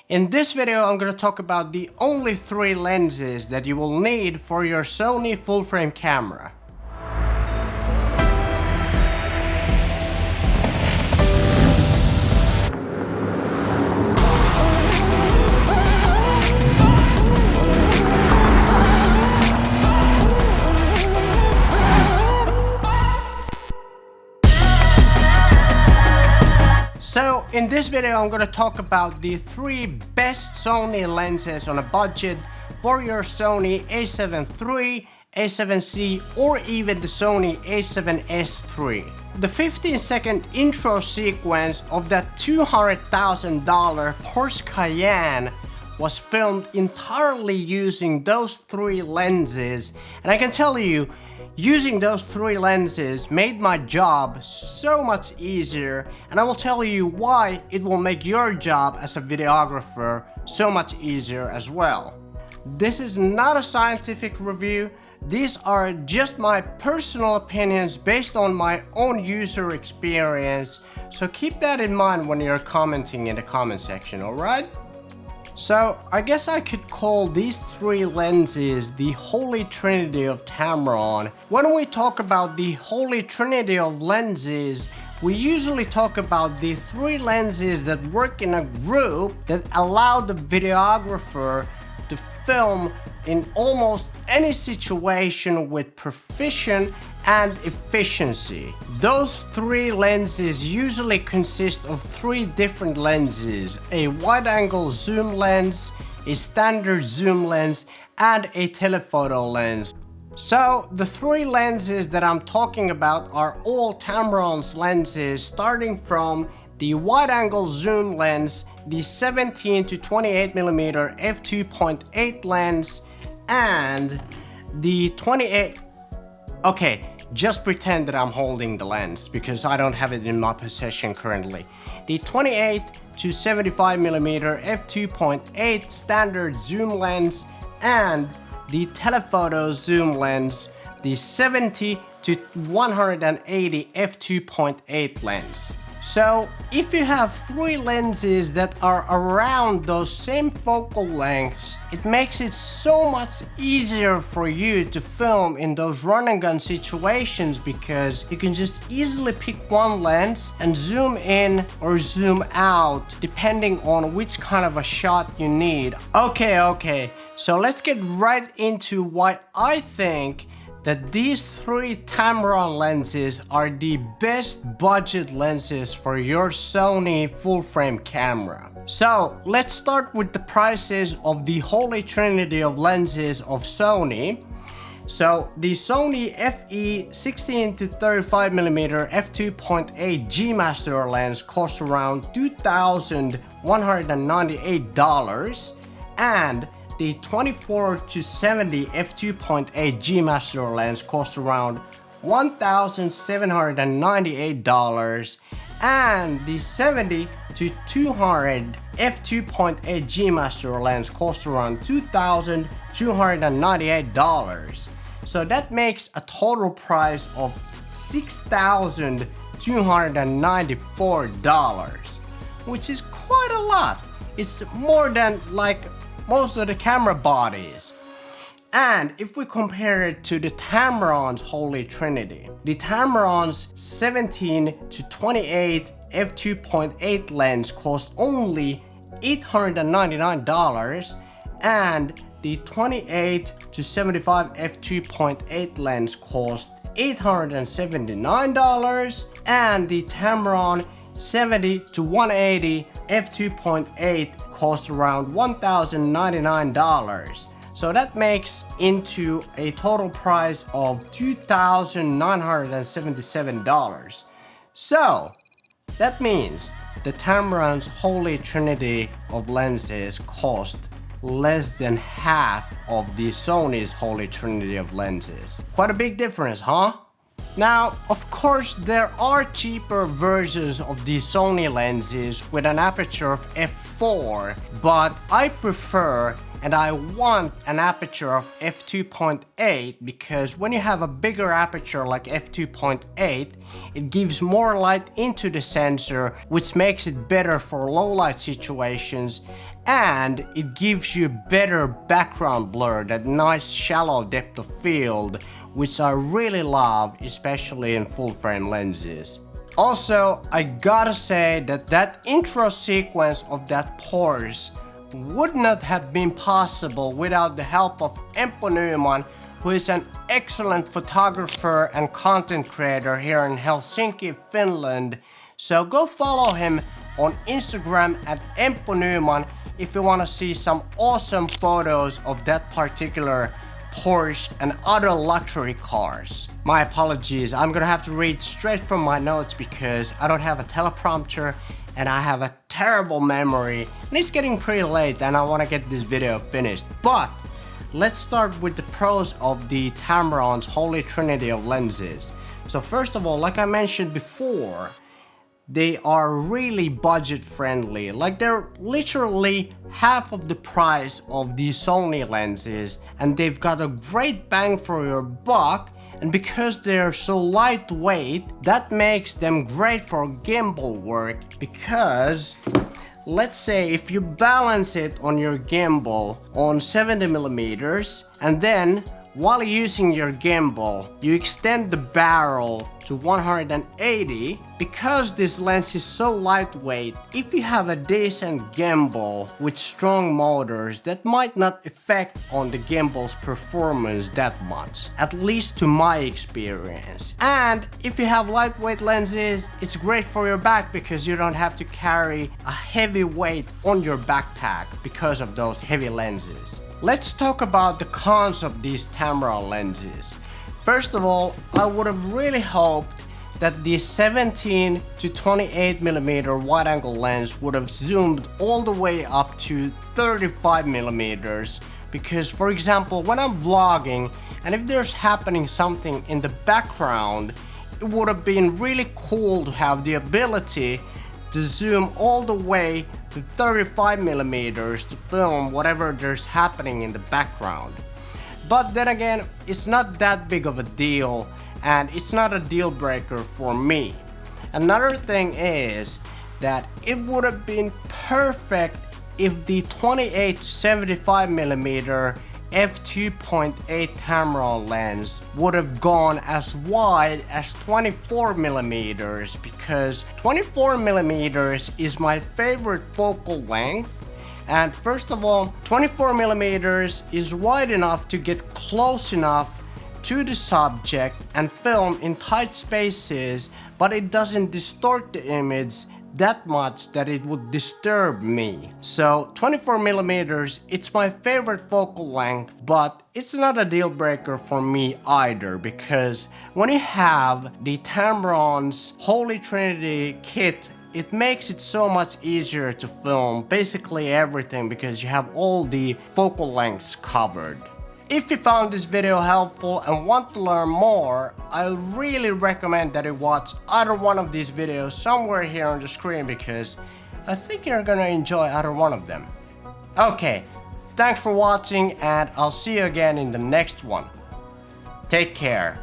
In this video, I'm going to talk about the only 3 lenses that you will need for your Sony full-frame camera. So in this video I'm going to talk about the 3 best Sony lenses on a budget for your Sony A7III, A7C or even the Sony A7S III. The 15-second intro sequence of that $200,000 Porsche Cayenne was filmed entirely using those 3 lenses, and I can tell you, using those 3 lenses made my job so much easier, and I will tell you why it will make your job as a videographer so much easier as well. This is not a scientific review. These are just my personal opinions based on my own user experience, so keep that in mind when you're commenting in the comment section, alright? So I guess I could call these 3 lenses the Holy Trinity of Tamron. When we talk about the Holy Trinity of lenses, we usually talk about the 3 lenses that work in a group that allow the videographer to film in almost any situation with precision and efficiency. Those 3 lenses usually consist of 3 different lenses: a wide-angle zoom lens, a standard zoom lens, and a telephoto lens. So the 3 lenses that I'm talking about are all Tamron's lenses, starting from the wide-angle zoom lens, the 17 to 28mm f2.8 lens, and the 28... Okay, just pretend that I'm holding the lens because I don't have it in my possession currently. The 28 to 75mm f2.8 standard zoom lens and the telephoto zoom lens, the 70 to 180 f2.8 lens. So if you have 3 lenses that are around those same focal lengths, it makes it so much easier for you to film in those run and gun situations, because you can just easily pick one lens and zoom in or zoom out depending on which kind of a shot you need. Okay, so let's get right into why I think that these 3 Tamron lenses are the best budget lenses for your Sony full-frame camera. So let's start with the prices of the Holy Trinity of lenses of Sony. So the Sony FE 16 to 35mm f2.8 G Master lens costs around $2,198, and the 24 to 70 f2.8 G Master lens costs around $1,798, and the 70 to 200 f2.8 G Master lens costs around $2,298. So that makes a total price of $6,294, which is quite a lot. It's more than like most of the camera bodies. And if we compare it to the Tamron's Holy Trinity, the Tamron's 17 to 28 f2.8 lens costs only $899, and the 28 to 75 f2.8 lens costs $879, and the Tamron 70 to 180 f2.8 costs around $1,099. So that makes into a total price of $2,977. So that means the Tamron's Holy Trinity of lenses cost less than half of the Sony's Holy Trinity of lenses. Quite a big difference, huh? Now, of course, there are cheaper versions of the Sony lenses with an aperture of f4, but I prefer and I want an aperture of f2.8 because when you have a bigger aperture like f2.8, it gives more light into the sensor, which makes it better for low light situations, and it gives you better background blur, that nice shallow depth of field, which I really love, especially in full frame lenses. Also, I gotta say that intro sequence of that Porsche would not have been possible without the help of Empo Nyman, who is an excellent photographer and content creator here in Helsinki, Finland. So go follow him on Instagram at Empo Nyman if you want to see some awesome photos of that particular Porsche and other luxury cars. My apologies, I'm gonna have to read straight from my notes because I don't have a teleprompter and I have a terrible memory, and it's getting pretty late and I want to get this video finished. But let's start with the pros of the Tamron's holy trinity of lenses. So first of all, like I mentioned before, they are really budget friendly. Like, they're literally half of the price of the Sony lenses, and they've got a great bang for your buck. And because they're so lightweight, that makes them great for gimbal work, because let's say if you balance it on your gimbal on 70mm, and then while using your gimbal you extend the barrel to 180, because this lens is so lightweight, if you have a decent gimbal with strong motors, that might not affect on the gimbal's performance that much, at least to my experience. And if you have lightweight lenses, it's great for your back because you don't have to carry a heavy weight on your backpack because of those heavy lenses. Let's talk about the cons of these Tamron lenses. First of all, I would have really hoped that the 17 to 28mm wide angle lens would have zoomed all the way up to 35mm, because for example, when I'm vlogging and if there's happening something in the background, it would have been really cool to have the ability to zoom all the way to 35mm to film whatever there's happening in the background. But then again, it's not that big of a deal, and it's not a deal breaker for me. Another thing is that it would have been perfect if the 28 to 75mm f2.8 Tamron lens would have gone as wide as 24mm, because 24mm is my favorite focal length. And first of all, 24mm is wide enough to get close enough to the subject and film in tight spaces, but it doesn't distort the image that much that it would disturb me. So 24mm, it's my favorite focal length, but it's not a deal breaker for me either, because when you have the Tamron's Holy Trinity kit, it makes it so much easier to film basically everything because you have all the focal lengths covered. If you found this video helpful and want to learn more, I really recommend that you watch either one of these videos somewhere here on the screen, because I think you're gonna enjoy either one of them. Okay, thanks for watching and I'll see you again in the next one. Take care.